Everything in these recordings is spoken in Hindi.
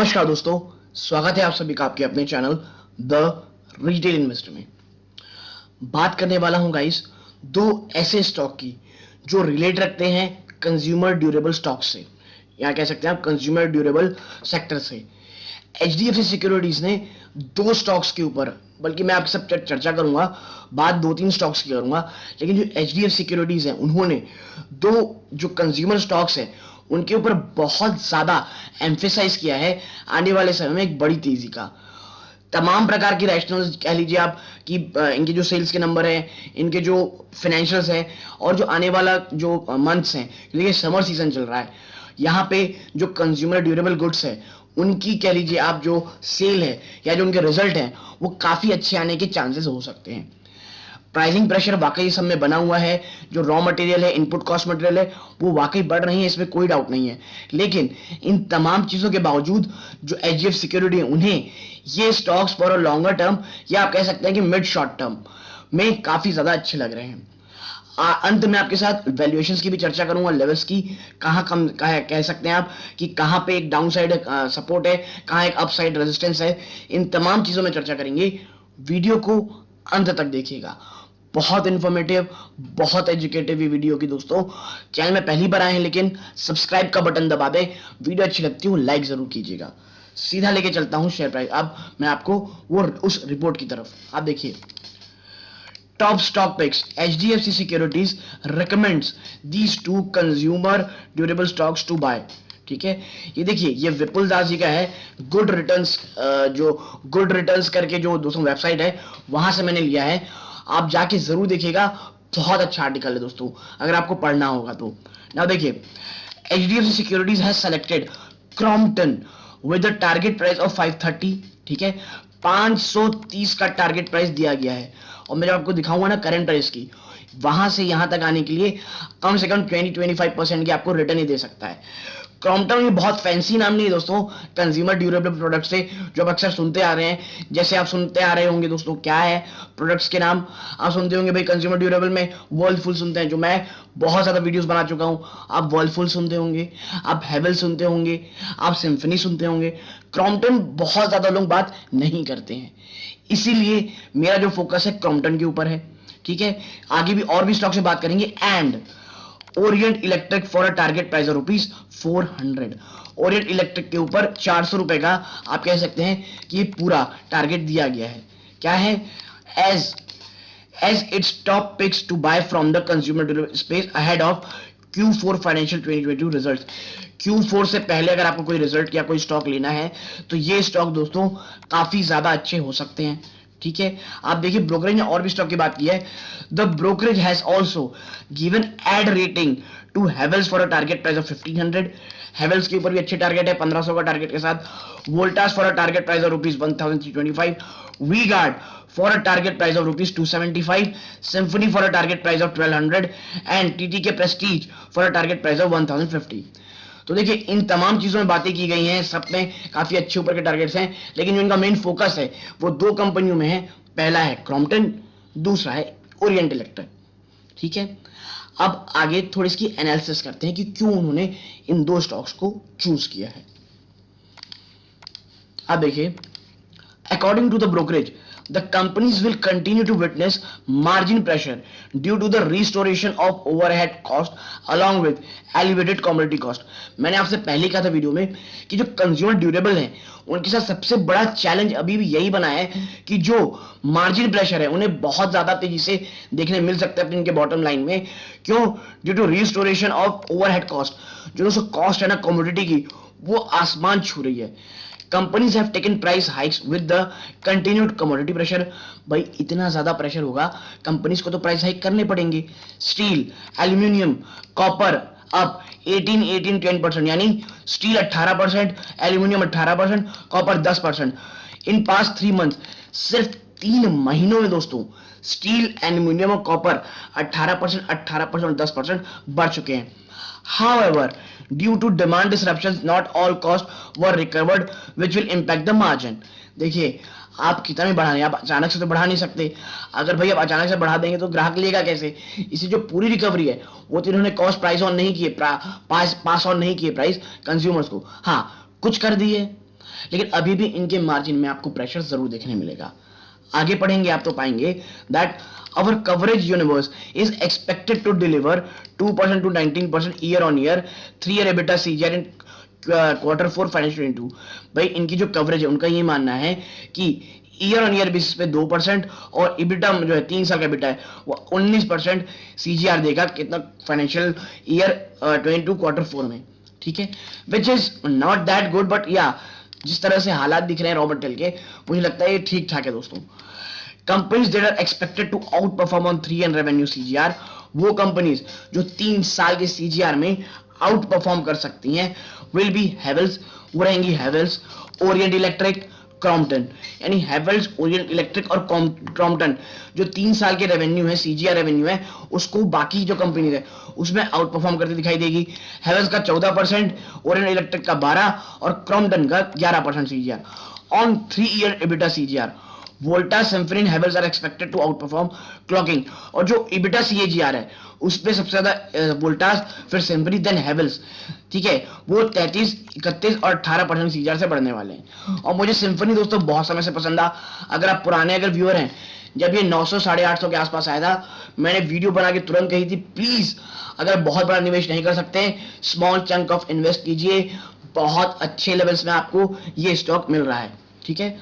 नमस्कार दोस्तों, स्वागत है आप सभी का आपके अपने चैनल द रिटेल इन्वेस्टर में। बात करने वाला हूं गाइस दो ऐसे स्टॉक की जो रिलेट रखते हैं कंज्यूमर ड्यूरेबल स्टॉक से, या कह सकते हैं आप कंज्यूमर ड्यूरेबल सेक्टर से। एचडीएफसी सिक्योरिटीज ने दो स्टॉक्स के ऊपर, बल्कि मैं आपके साथ चर्चा करूंगा, बात दो तीन स्टॉक्स की करूंगा, लेकिन जो एचडीएफसी सिक्योरिटीज है उन्होंने दो जो कंज्यूमर स्टॉक्स है उनके ऊपर बहुत ज्यादा एम्फेसाइज किया है आने वाले समय में एक बड़ी तेजी का। तमाम प्रकार की रैशनल कह लीजिए आप कि इनके जो सेल्स के नंबर हैं, इनके जो फाइनेंशियल्स हैं, और जो आने वाला जो मंथ्स हैं, क्योंकि समर सीजन चल रहा है, यहाँ पे जो कंज्यूमर ड्यूरेबल गुड्स है उनकी कह लीजिए आप जो सेल है या जो उनके रिजल्ट हैं वो काफी अच्छे आने के चांसेस हो सकते हैं। प्राइसिंग प्रेशर वाकई सब में बना हुआ है, जो रॉ मटेरियल है, इनपुट कॉस्ट मटेरियल है, वो वाकई बढ़ रही है, इसमें कोई डाउट नहीं है। लेकिन इन तमाम चीजों के बावजूद जो एचडीएफसी सिक्योरिटी है उन्हें ये stocks for a longer term, या आप कह सकते हैं कि मिड शॉर्ट टर्म में काफी ज्यादा अच्छे लग रहे हैं। अंत में आपके साथ वैल्यूएशंस की भी चर्चा करूंगा, लेवल्स की, कहाँ कम कह सकते हैं आप कि कहाँ पे एक डाउन साइड सपोर्ट है, कहाँ एक अप साइड रेजिस्टेंस है, इन तमाम चीजों में चर्चा करेंगे। वीडियो को अंत तक देखिएगा, बहुत इंफॉर्मेटिव, बहुत एजुकेटिव ये वीडियो की दोस्तों। चैनल में पहली बार आए हैं लेकिन सब्सक्राइब का बटन दबा दें, वीडियो अच्छी लगती हो लाइक जरूर कीजिएगा। सीधा लेके चलता हूं शेयर प्राइस, अब मैं आपको वो उस रिपोर्ट की तरफ। आप देखिए, top stock picks, HDFC securities recommends these two consumer durable stocks to buy. ठीक है, ये देखिए, ये विपुल दास जी का है, गुड रिटर्न्स, जो गुड रिटर्न्स करके जो दोस्तों वेबसाइट है वहां से मैंने लिया है। आप जाके जरूर देखिएगा, बहुत अच्छा आर्टिकल है दोस्तों, अगर आपको पढ़ना होगा तो। ना देखिए, HDFC securities has selected Crompton with the target price of 530। ठीक है, 530 का टारगेट प्राइस दिया गया है, और मैं जब आपको दिखाऊंगा ना करंट प्राइस की, वहां से यहां तक आने के लिए कम से कम 20-25% की आपको रिटर्न ही दे सकता है। क्रॉम्पटन ये बहुत फैंसी नाम नहीं है दोस्तों कंज्यूमर ड्यूरेबल प्रोडक्ट से, जो आप अक्सर सुनते आ रहे हैं। जैसे आप सुनते आ रहे होंगे दोस्तों, क्या है प्रोडक्ट्स के नाम आप सुनते होंगे भाई, कंज्यूमर ड्यूरेबल में वर्लफुल सुनते हैं, जो मैं बहुत ज्यादा वीडियोस बना चुका हूं। आप वर्लफुल सुनते होंगे, आप हेवल सुनते होंगे, आप सिम्फनी सुनते होंगे। क्रॉम्पटन बहुत ज्यादा लोग बात नहीं करते हैं, इसीलिए मेरा जो फोकस है क्रॉम्पटन के ऊपर है। ठीक है, आगे भी और भी स्टॉक से बात करेंगे। And Orient electric for a target price of ₹400। Orient electric के ऊपर 400 रुपए का आप कह सकते हैं कि ये पूरा टारगेट दिया गया है। क्या है? As its top picks to buy from the consumer space ahead of Q4 financial 2022 result. Q4 से पहले अगर आपको कोई रिजल्ट या कोई स्टॉक लेना है तो ये स्टॉक दोस्तों काफी ज्यादा अच्छे हो सकते हैं। ठीक है, आप देखिए, ब्रोकरेज ने और भी स्टॉक की बात की है। The brokerage has also given add rating to Havells for a target price of 1500। Havells के ऊपर भी अच्छे टारगेट है 1500 का टारगेट के साथ। Voltas for a target price of ₹1325। V guard for a target price of ₹275। Symphony for a target price of 1200 and TT K Prestige for a target price of 1050। तो देखिए, इन तमाम चीजों में बातें की गई हैं, सब में काफी अच्छे ऊपर के टारगेट्स हैं, लेकिन जो इनका मेन फोकस है वो दो कंपनियों में है। पहला है क्रॉम्पटन, दूसरा है ओरिएंट इलेक्ट्रिक। ठीक है, अब आगे थोड़ी इसकी एनालिसिस करते हैं कि क्यों उन्होंने इन दो स्टॉक्स को चूज किया है। अब देखिए, according to the brokerage, the companies will continue to witness margin pressure due to the restoration of overhead cost along with elevated commodity cost। मैंने आपसे पहले कहा था वीडियो में कि जो कंज्यूमर ड्यूरेबल हैं उनके साथ सबसे बड़ा चैलेंज अभी भी यही बना है कि जो मार्जिन प्रेशर है उन्हें बहुत ज्यादा तेजी से देखने मिल सकता है इनके बॉटम लाइन में। क्यों? Due to restoration of overhead cost. जो कॉस्ट है ना कमोडिटी की, वो आसमान छू रही है। Companies have taken price hikes with the continued commodity pressure. भाई इतना ज्यादा प्रेशर होगा, कंपनीज को तो प्राइस हाइक करने पड़ेंगे। स्टील, एल्यूमिनियम, कॉपर अप 10% यानी steel 18%, aluminium 18%, copper 10%। In past 3 month, सिर्फ 3 महीनों में दोस्तों स्टील, एल्यूमिनियम और कॉपर 18% और 10% बढ़ चुके हैं। However, due to demand disruptions, not all costs were recovered, which will impact the margin। देखिए, आप कितना भी बढ़ाने, आप अचानक से तो बढ़ा नहीं सकते। अगर भाई आप अचानक से बढ़ा देंगे तो ग्राहक लेगा कैसे? इसी जो पूरी रिकवरी है वो तो इन्होंने कॉस्ट पास ऑन नहीं किए प्राइस कंज्यूमर्स को। हाँ, कुछ कर दिए, लेकिन अभी भी इनके मार्जिन में आपको प्रेशर जरूर देखने मिलेगा। आगे पढ़ेंगे आप तो पाएंगे that our coverage universe is expected to deliver 2% to 19% year on year 3-year EBITDA CAGR in Q4 financial 22। भाई इनकी जो कवरेज है उनका ये मानना है कि ईयर ऑन ईयर बेसिस पे 2% और इबिटा जो है 3 साल का इबिटा है वो 19% सीजीआर देगा कितना फाइनेंशियल ईयर 22 Q4 में। ठीक है, which is not that good, but या जिस तरह से हालात दिख रहे हैं रॉ मटेरियल के, मुझे लगता है ये ठीक ठाक है दोस्तों। Companies that are expected to outperform on 3 and revenue CAGR, वो कंपनीज जो 3 साल के सीजीआर में आउट परफॉर्म कर सकती हैं विल बी हैवेल्स, वो रहेंगी हैवेल्स, ओरिएंट इलेक्ट्रिक, क्रॉम्पटन। यानी हैवेल्स, ओरिएंट इलेक्ट्रिक और क्रॉम्पटन जो 3 साल के रेवेन्यू है, सीजीआर रेवेन्यू है, उसको बाकी जो कंपनीज है उसमें आउट परफॉर्म करती दिखाई देगी। हैवेल्स का 14%, ओरिएंट इलेक्ट्रिक का 12% और क्रॉम्पटन का 11% CAGR on 3 year EBITDA CAGR. Voltas, Symphony, Havells are expected to outperform clocking. और जो इबिटा सीएजीआर है उस पे सबसे ज्यादा वोल्टास, फिर सिम्फनी, देन हैवेल्स। ठीक है, वो 33, 31 और 18% सीजीआर से बढ़ने वाले हैं। और मुझे सिम्फनी दोस्तों बहुत समय से पसंद आ। अगर आप पुराने अगर व्यूअर हैं, जब ये 900 850 के आसपास आया था, मैंने वीडियो बना के तुरंत कही थी प्लीज अगर बहुत बड़ा निवेश नहीं कर सकते, स्मॉल चंक ऑफ इन्वेस्ट कीजिए, बहुत अच्छे लेवल्स में आपको ये स्टॉक मिल रहा है। ठीक है,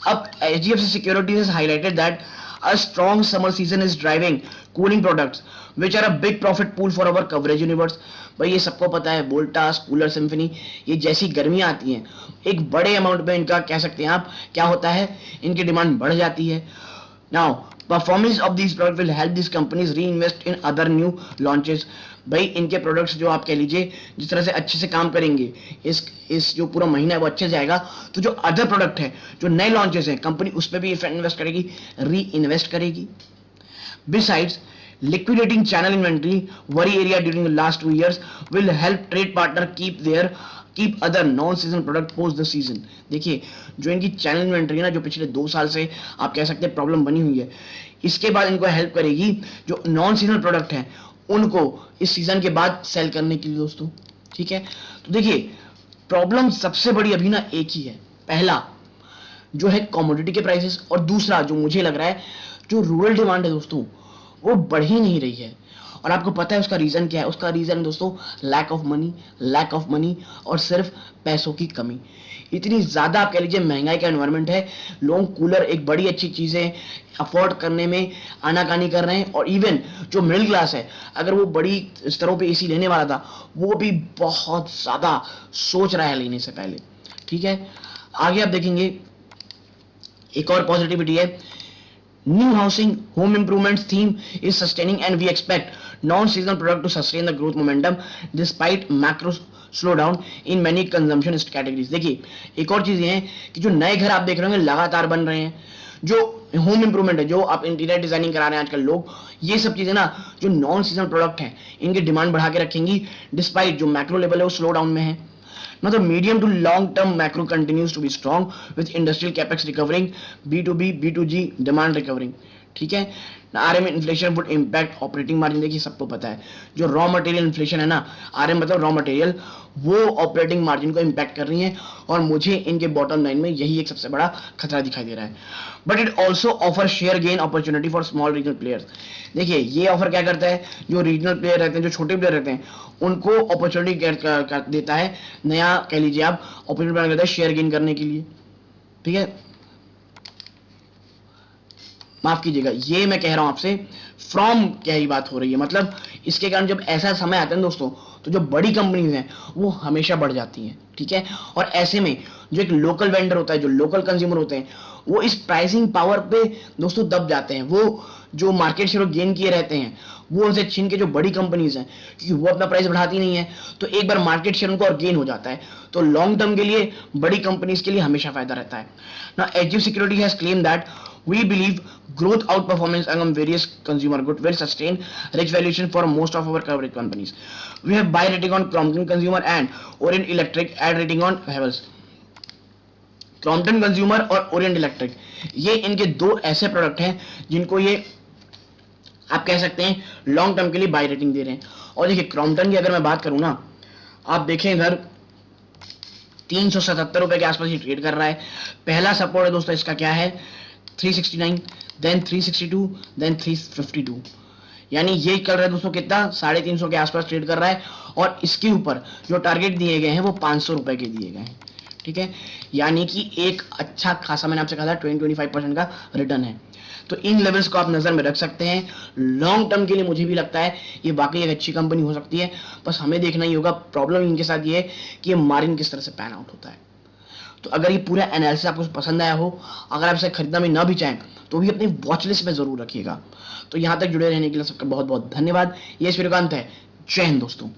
अब HDFC Securities has highlighted that a strong summer season is driving cooling products which are a big profit pool for our coverage universe। भाई ये सबको पता है, वोल्टास, कूलर, सिम्फनी, ये जैसी गर्मियां आती हैं एक बड़े अमाउंट में इनका कह सकते हैं आप क्या होता है, इनकी डिमांड बढ़ जाती है। Now performance of this product will help this companies reinvest in other new launches. भाई इनके प्रोडक्ट्स जो आप कह लीजिए जिस तरह से अच्छे से काम करेंगे, इस जो पूरा महीना है वो अच्छे से आएगा, तो जो अदर प्रोडक्ट है, जो नए लॉन्चेस हैं, कंपनी उस पर भी इन्वेस्ट करेगी, री इन्वेस्ट करेगी। Besides liquidating channel inventory worry area during the last 2 years will help trade partner keep other non season product post the season। देखिए जो इनकी चैनल इन्वेंट्री है ना, जो पिछले 2 साल से आप कह सकते हैं प्रॉब्लम बनी हुई है, इसके बाद इनको हेल्प करेगी जो नॉन सीजनल प्रोडक्ट हैं उनको इस सीजन के बाद सेल करने के लिए दोस्तों। ठीक है, तो देखिए प्रॉब्लम सबसे बड़ी अभी ना एक ही है, पहला जो है कमोडिटी के प्राइसेस, और दूसरा जो मुझे लग रहा है जो रूरल डिमांड है दोस्तों वो बढ़ ही नहीं रही है। और आपको पता है उसका रीजन क्या है? उसका रीजन दोस्तों लैक ऑफ मनी और सिर्फ पैसों की कमी। इतनी ज्यादा आप कह लीजिए महंगाई का एनवायरनमेंट है, लोग कूलर एक बड़ी अच्छी चीज है अफोर्ड करने में आनाकानी कर रहे हैं, और इवन जो मिडिल क्लास है अगर वो बड़ी स्तरों पे एसी लेने वाला था वो भी बहुत ज्यादा सोच रहा है लेने से पहले। ठीक है, आगे आप देखेंगे एक और पॉजिटिविटी है, new housing home improvements theme is sustaining and we expect non-seasonal product to sustain the growth momentum despite macro slowdown in many consumption categories। देखिए एक और चीज ये है कि जो नए घर आप देख रहे होंगे लगातार बन रहे हैं, जो होम इंप्रूवमेंट है, जो आप इंटीरियर डिजाइनिंग करा रहे हैं आजकल लोग, ये सब चीजें ना जो नॉन सीजनल प्रोडक्ट हैं इनकी डिमांड बढ़ा के रखेंगी डिस्पाइट जो मैक्रो लेवल है वो स्लो डाउन में है। Now the medium to long term macro continues to be strong with industrial capex recovering, B2B, B2G demand recovering। ठीक है, RM inflation would impact operating margin. देखिए सबको पता है जो रॉ मटेरियल इन्फ्लेशन है ना, RM मतलब रॉ मटेरियल, वो ऑपरेटिंग मार्जिन को इम्पैक्ट कर रही है, और मुझे इनके बॉटम लाइन में यही एक सबसे बड़ा खतरा दिखाई दे रहा है। But it also offer share gain opportunity for small regional players. देखिए ये ऑफर क्या करता है, जो रीजनल प्लेयर रहते हैं, जो छोटे प्लेयर रहते हैं, उनको अपॉर्चुनिटी देता है, नया कह लीजिए आप अपॉर्चुनिटी प्रदान करता है शेयर गेन करने के लिए। ठीक है, माफ कीजिएगा, ये मैं कह रहा हूं आपसे फ्रॉम क्या ही बात हो रही है, मतलब इसके कारण जब ऐसा समय आता है दोस्तों तो जो बड़ी कंपनीज हैं वो हमेशा बढ़ जाती हैं। ठीक है, और ऐसे में जो एक लोकल वेंडर होता है, जो लोकल कंज्यूमर होते हैं, वो इस प्राइसिंग पावर पे दोस्तों दब जाते हैं। वो जो मार्केट शेयर गेन किए रहते हैं वो उनसे छीन के जो बड़ी कंपनीज हैं, क्योंकि वो अपना प्राइस बढ़ाती नहीं है, तो एक बार मार्केट शेयर उनको और गेन हो जाता है, तो लॉन्ग टर्म के लिए बड़ी कंपनीज के लिए हमेशा फायदा रहता है ना। HDFC security has claim that we believe growth outperformance among various consumer goods will sustain rich valuation for most of our coverage companies। we have buy rating on Crompton Consumer and Orient Electric, add rating on Havells। Crompton Consumer और Orient Electric ये इनके दो ऐसे प्रोडक्ट हैं जिनको ये आप कह सकते हैं लॉन्ग टर्म के लिए बाय रेटिंग दे रहे हैं। और देखिए क्रॉम्पटन की अगर मैं बात करूं ना, आप देखें इधर ₹377 के आसपास ये ट्रेड कर रहा है। पहला सपोर्ट है दोस्तों इसका क्या है, 369, देन 362, देन 352। यानी ये कर रहा है दोस्तों कितना, 350 के आसपास ट्रेड कर रहा है। और इसके ऊपर जो टारगेट दिए गए हैं वो ₹500 के दिए गए हैं, ठीक है। यानी कि एक अच्छा खासा, मैंने आपसे कहा था 20-25% का रिटर्न है। तो इन लेवल्स को आप नजर में रख सकते हैं। लॉन्ग टर्म के लिए मुझे भी लगता है ये वाकई एक अच्छी कंपनी हो सकती है, बस हमें देखना ही होगा। प्रॉब्लम इनके साथ ये है कि ये मार्जिन किस तरह से पैन आउट होता है। तो अगर ये पूरा एनालिसिस आपको पसंद आया हो, अगर आप इसे खरीदना भी ना भी चाहें तो भी अपनी वॉच लिस्ट में जरूर रखिएगा। तो यहां तक जुड़े रहने के लिए सबका बहुत बहुत धन्यवाद। ये इस वीडियो का अंत है। जय हिंद दोस्तों।